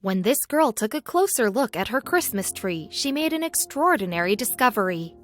When this girl took a closer look at her Christmas tree, she made an extraordinary discovery.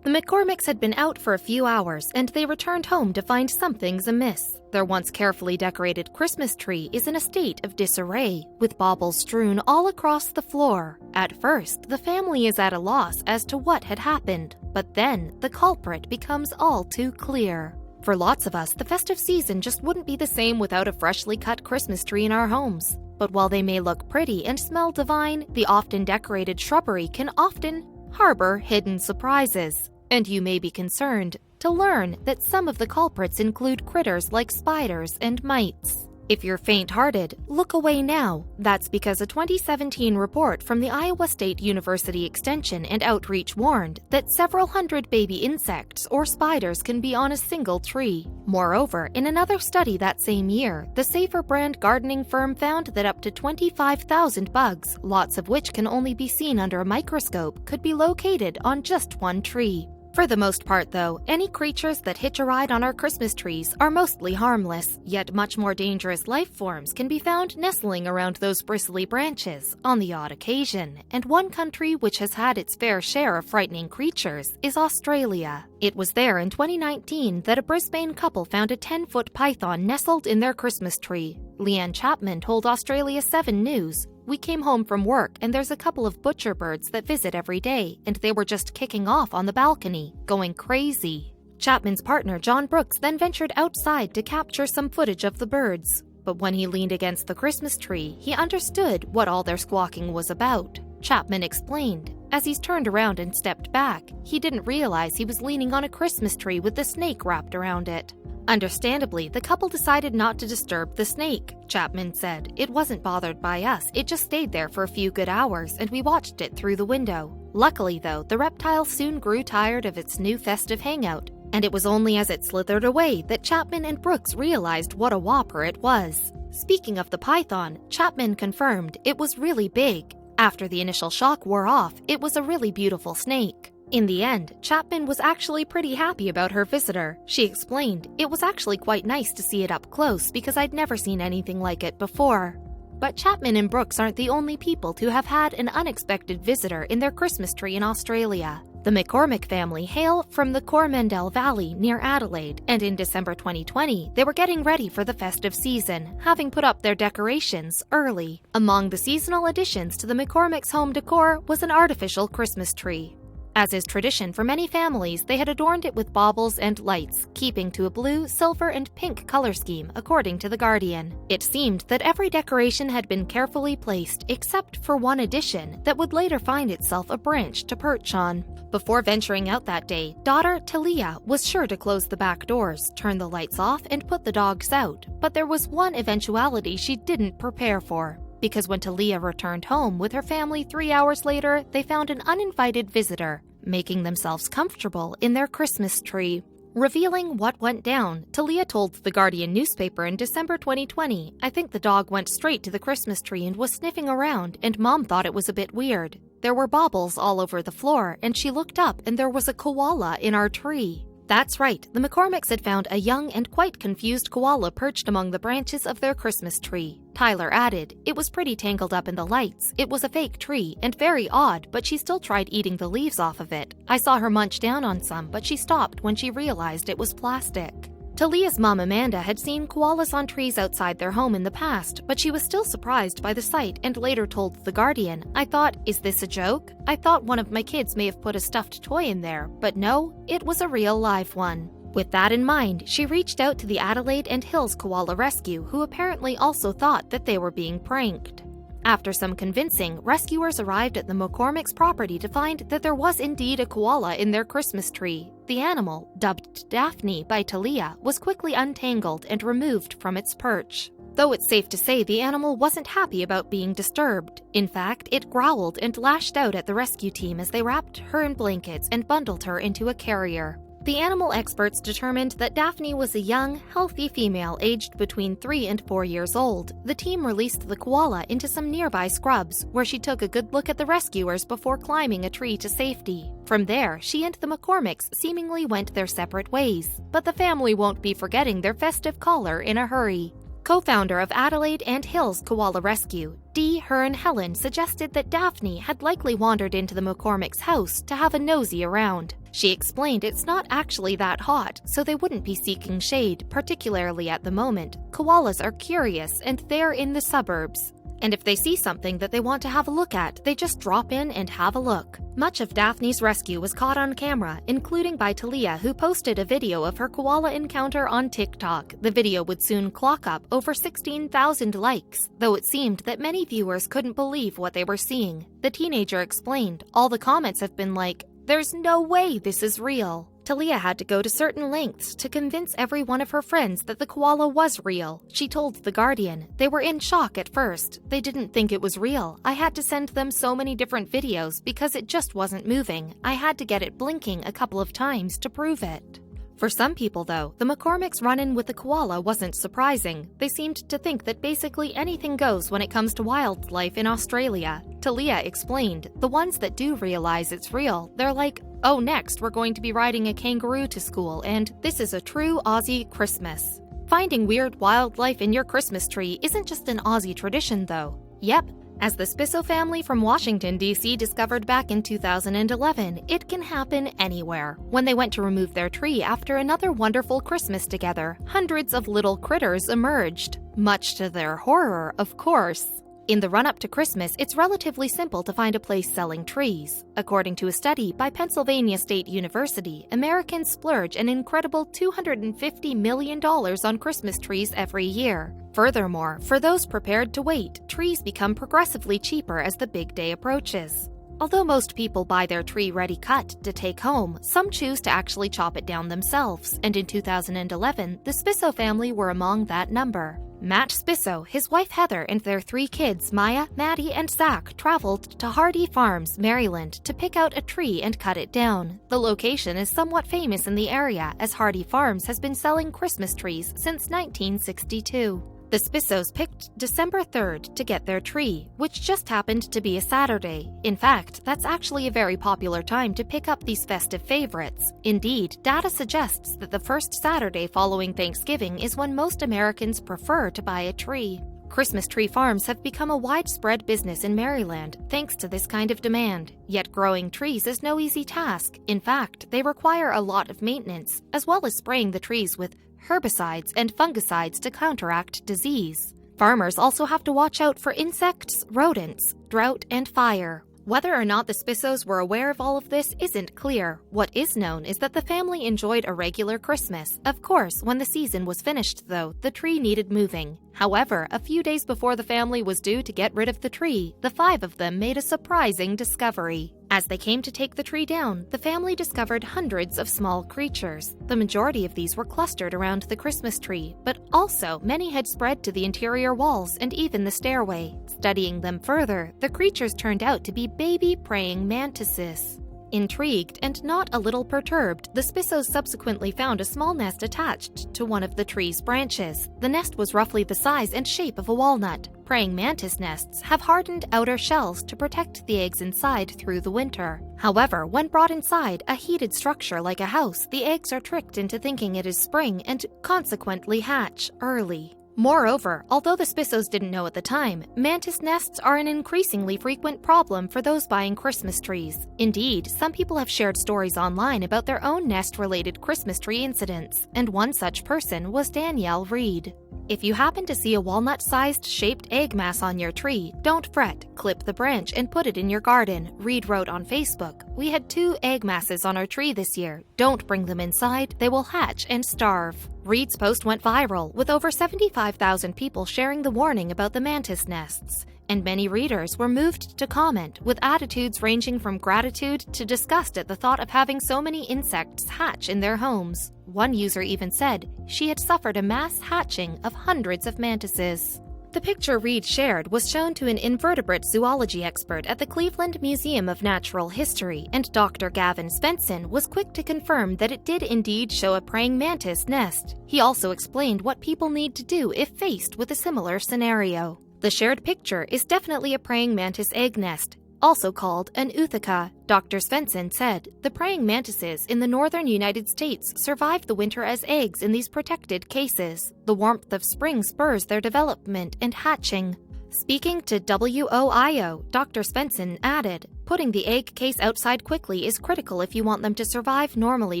The McCormicks had been out for a few hours, and they returned home to find something's amiss. Their once carefully decorated Christmas tree is in a state of disarray, with baubles strewn all across the floor. At first, the family is at a loss as to what had happened, but then the culprit becomes all too clear. For lots of us, the festive season just wouldn't be the same without a freshly cut Christmas tree in our homes. But while they may look pretty and smell divine, the often decorated shrubbery can often harbor hidden surprises. And you may be concerned to learn that some of the culprits include critters like spiders and mites. If you're faint-hearted, look away now. That's because a 2017 report from the Iowa State University Extension and Outreach warned that several hundred baby insects or spiders can be on a single tree. Moreover, in another study that same year, the Safer brand gardening firm found that up to 25,000 bugs, lots of which can only be seen under a microscope, could be located on just one tree. For the most part, though, any creatures that hitch a ride on our Christmas trees are mostly harmless, yet much more dangerous life forms can be found nestling around those bristly branches on the odd occasion, and one country which has had its fair share of frightening creatures is Australia. It was there in 2019 that a Brisbane couple found a 10-foot python nestled in their Christmas tree. Leanne Chapman told Australia 7 News, "We came home from work and there's a couple of butcher birds that visit every day, and they were just kicking off on the balcony, going crazy." Chapman's partner John Brooks then ventured outside to capture some footage of the birds. But when he leaned against the Christmas tree, he understood what all their squawking was about. Chapman explained, as he's turned around and stepped back, he didn't realize he was leaning on a Christmas tree with the snake wrapped around it. Understandably, the couple decided not to disturb the snake. Chapman said, "It wasn't bothered by us, it just stayed there for a few good hours, and we watched it through the window." Luckily, though, the reptile soon grew tired of its new festive hangout, and it was only as it slithered away that Chapman and Brooks realized what a whopper it was. Speaking of the python, Chapman confirmed it was really big. After the initial shock wore off, it was a really beautiful snake. In the end, Chapman was actually pretty happy about her visitor. She explained, "It was actually quite nice to see it up close because I'd never seen anything like it before." But Chapman and Brooks aren't the only people to have had an unexpected visitor in their Christmas tree in Australia. The McCormick family hail from the Coromandel Valley near Adelaide, and in December 2020, they were getting ready for the festive season, having put up their decorations early. Among the seasonal additions to the McCormick's home decor was an artificial Christmas tree. As is tradition for many families, they had adorned it with baubles and lights, keeping to a blue, silver, and pink color scheme, according to The Guardian. It seemed that every decoration had been carefully placed, except for one addition that would later find itself a branch to perch on. Before venturing out that day, daughter Talia was sure to close the back doors, turn the lights off, and put the dogs out. But there was one eventuality she didn't prepare for. Because when Talia returned home with her family 3 hours later, they found an uninvited visitor, making themselves comfortable in their Christmas tree. Revealing what went down, Talia told The Guardian newspaper in December 2020, "I think the dog went straight to the Christmas tree and was sniffing around, and Mom thought it was a bit weird. There were baubles all over the floor, and she looked up and there was a koala in our tree." That's right, the McCormicks had found a young and quite confused koala perched among the branches of their Christmas tree. Tyler added, "It was pretty tangled up in the lights. It was a fake tree, and very odd, but she still tried eating the leaves off of it. I saw her munch down on some, but she stopped when she realized it was plastic." Talia's mom Amanda had seen koalas on trees outside their home in the past, but she was still surprised by the sight and later told The Guardian, "I thought, is this a joke? I thought one of my kids may have put a stuffed toy in there, but no, it was a real live one." With that in mind, she reached out to the Adelaide and Hills Koala Rescue, who apparently also thought that they were being pranked. After some convincing, rescuers arrived at the McCormick's property to find that there was indeed a koala in their Christmas tree. The animal, dubbed Daphne by Talia, was quickly untangled and removed from its perch. Though it's safe to say the animal wasn't happy about being disturbed. In fact, it growled and lashed out at the rescue team as they wrapped her in blankets and bundled her into a carrier. The animal experts determined that Daphne was a young, healthy female aged between 3 and 4 years old. The team released the koala into some nearby scrubs, where she took a good look at the rescuers before climbing a tree to safety. From there, she and the McCormicks seemingly went their separate ways, but the family won't be forgetting their festive caller in a hurry. Co-founder of Adelaide and Hills Koala Rescue, Dee Hearn Helen suggested that Daphne had likely wandered into the McCormicks' house to have a nosy around. She explained it's not actually that hot, so they wouldn't be seeking shade, particularly at the moment. Koalas are curious and they're in the suburbs. And if they see something that they want to have a look at, they just drop in and have a look. Much of Daphne's rescue was caught on camera, including by Talia, who posted a video of her koala encounter on TikTok. The video would soon clock up over 16,000 likes, though it seemed that many viewers couldn't believe what they were seeing. The teenager explained, "All the comments have been like, 'There's no way this is real.'" Talia had to go to certain lengths to convince every one of her friends that the koala was real. She told The Guardian, "They were in shock at first. They didn't think it was real. I had to send them so many different videos because it just wasn't moving. I had to get it blinking a couple of times to prove it." For some people, though, the McCormicks' run-in with the koala wasn't surprising. They seemed to think that basically anything goes when it comes to wildlife in Australia. Talia explained, "The ones that do realize it's real, they're like, 'Oh, next we're going to be riding a kangaroo to school, and this is a true Aussie Christmas.'" Finding weird wildlife in your Christmas tree isn't just an Aussie tradition, though. Yep. As the Spisso family from Washington, D.C. discovered back in 2011, it can happen anywhere. When they went to remove their tree after another wonderful Christmas together, hundreds of little critters emerged. Much to their horror, of course. In the run-up to Christmas, it's relatively simple to find a place selling trees. According to a study by Pennsylvania State University, Americans splurge an incredible $250 million on Christmas trees every year. Furthermore, for those prepared to wait, trees become progressively cheaper as the big day approaches. Although most people buy their tree ready cut to take home, some choose to actually chop it down themselves, and in 2011, the Spisso family were among that number. Matt Spisso, his wife Heather, and their 3 kids, Maya, Maddie, and Zach, traveled to Hardy Farms, Maryland, to pick out a tree and cut it down. The location is somewhat famous in the area, as Hardy Farms has been selling Christmas trees since 1962. The Spissos picked December 3rd to get their tree, which just happened to be a Saturday. In fact, that's actually a very popular time to pick up these festive favorites. Indeed, data suggests that the first Saturday following Thanksgiving is when most Americans prefer to buy a tree. Christmas tree farms have become a widespread business in Maryland thanks to this kind of demand. Yet growing trees is no easy task. In fact, they require a lot of maintenance, as well as spraying the trees with herbicides and fungicides to counteract disease. Farmers also have to watch out for insects, rodents, drought, and fire. Whether or not the Spissos were aware of all of this isn't clear. What is known is that the family enjoyed a regular Christmas. Of course, when the season was finished, though, the tree needed moving. However, a few days before the family was due to get rid of the tree, the 5 of them made a surprising discovery. As they came to take the tree down, the family discovered hundreds of small creatures. The majority of these were clustered around the Christmas tree, but also many had spread to the interior walls and even the stairway. Studying them further, the creatures turned out to be baby praying mantises. Intrigued and not a little perturbed, the Spissos subsequently found a small nest attached to one of the tree's branches. The nest was roughly the size and shape of a walnut. Praying mantis nests have hardened outer shells to protect the eggs inside through the winter. However, when brought inside a heated structure like a house, the eggs are tricked into thinking it is spring and consequently hatch early. Moreover, although the Spissos didn't know at the time, mantis nests are an increasingly frequent problem for those buying Christmas trees. Indeed, some people have shared stories online about their own nest-related Christmas tree incidents, and one such person was Danielle Reed. If you happen to see a walnut-sized shaped egg mass on your tree, don't fret, clip the branch and put it in your garden, Reed wrote on Facebook. "We had 2 egg masses on our tree this year. Don't bring them inside, they will hatch and starve." Reed's post went viral, with over 75,000 people sharing the warning about the mantis nests. And many readers were moved to comment, with attitudes ranging from gratitude to disgust at the thought of having so many insects hatch in their homes. One user even said she had suffered a mass hatching of hundreds of mantises. The picture Reed shared was shown to an invertebrate zoology expert at the Cleveland Museum of Natural History, and Dr. Gavin Svensson was quick to confirm that it did indeed show a praying mantis nest. He also explained what people need to do if faced with a similar scenario. The shared picture is definitely a praying mantis egg nest, also called an Uthaka. Dr. Svensson said the praying mantises in the northern United States survive the winter as eggs in these protected cases. The warmth of spring spurs their development and hatching. Speaking to WOIO, Dr. Svensson added, putting the egg case outside quickly is critical if you want them to survive normally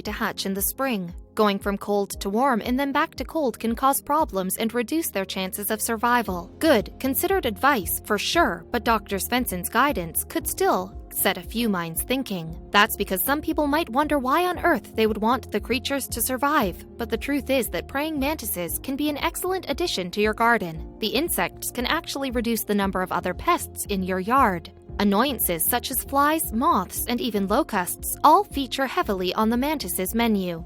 to hatch in the spring. Going from cold to warm and then back to cold can cause problems and reduce their chances of survival. Good, considered advice, for sure, but Dr. Svensson's guidance could still set a few minds thinking. That's because some people might wonder why on earth they would want the creatures to survive, but the truth is that praying mantises can be an excellent addition to your garden. The insects can actually reduce the number of other pests in your yard. Annoyances such as flies, moths, and even locusts all feature heavily on the mantis's menu.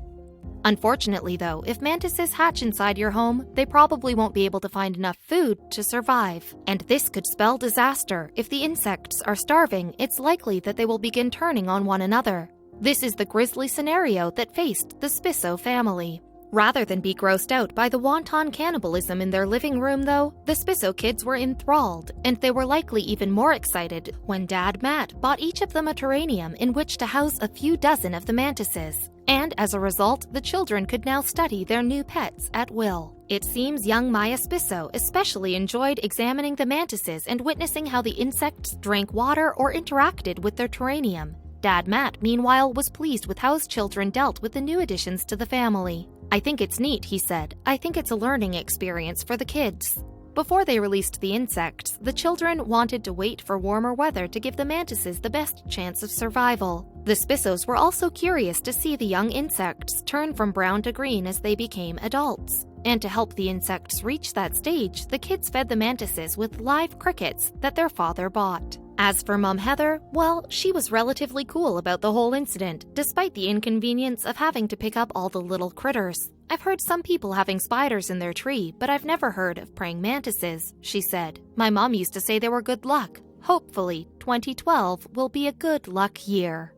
Unfortunately, though, if mantises hatch inside your home, they probably won't be able to find enough food to survive. And this could spell disaster. If the insects are starving, it's likely that they will begin turning on one another. This is the grisly scenario that faced the Spisso family. Rather than be grossed out by the wanton cannibalism in their living room, though, the Spisso kids were enthralled, and they were likely even more excited when Dad Matt bought each of them a terrarium in which to house a few dozen of the mantises. And as a result, the children could now study their new pets at will. It seems young Maya Spisso especially enjoyed examining the mantises and witnessing how the insects drank water or interacted with their terrarium. Dad Matt, meanwhile, was pleased with how his children dealt with the new additions to the family. "I think it's neat," he said. "I think it's a learning experience for the kids." Before they released the insects, the children wanted to wait for warmer weather to give the mantises the best chance of survival. The Spissos were also curious to see the young insects turn from brown to green as they became adults. And to help the insects reach that stage, the kids fed the mantises with live crickets that their father bought. As for Mom Heather, well, she was relatively cool about the whole incident, despite the inconvenience of having to pick up all the little critters. "I've heard some people having spiders in their tree, but I've never heard of praying mantises," she said. "My mom used to say they were good luck. Hopefully, 2012 will be a good luck year."